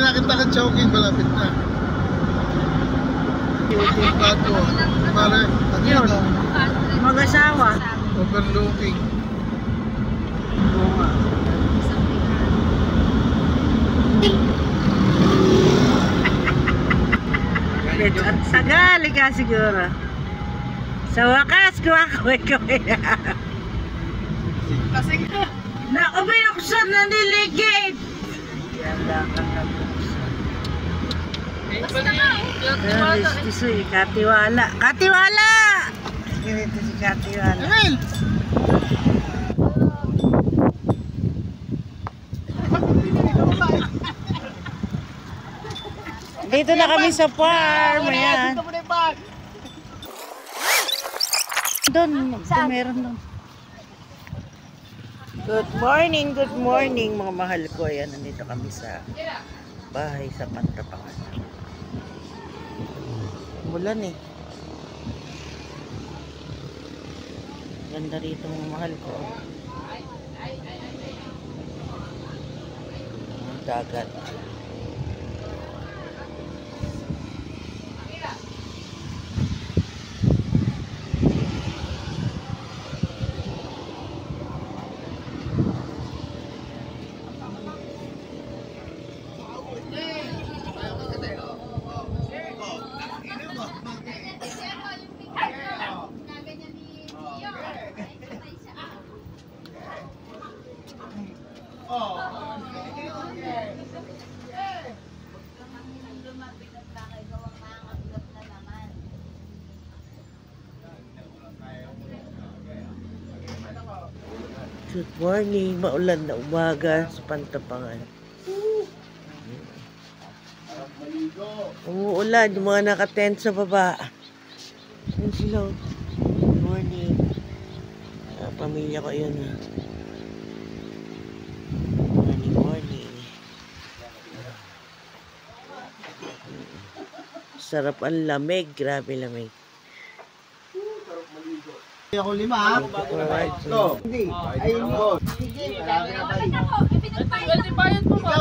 nakita ka choking, malapit na. Yung bato. Pare, ano yun? Mag-asawa. Overlooking. At tagal ka siguro. Sa wakas, kumakaway-kaway na. Kasing ka. Nakabinuksan na niligid. Yan lang ang nabuksan. Gusto si Katiwala. Katiwala! Ganito si Katiwala. Emil! Dito na kami sa farm. Ayan. Doon. Meron doon. Good morning mga mahal ko. Ayan, nandito kami sa bahay sa Pantapangan. Mulan eh. Ganda rito mga mahal ko. Ang dagat. Good morning, maulan na umaga sa Pantapangan. Umuulan, yung mga nakatent sa baba. Ayan sila. Good morning. Pamilya ko yun. Morning. Sarap ang lamig, grabe lamig. Ako 5 ha? Hindi. Ayun mo. Sige, marami na ba? Pwede bayad mo ba?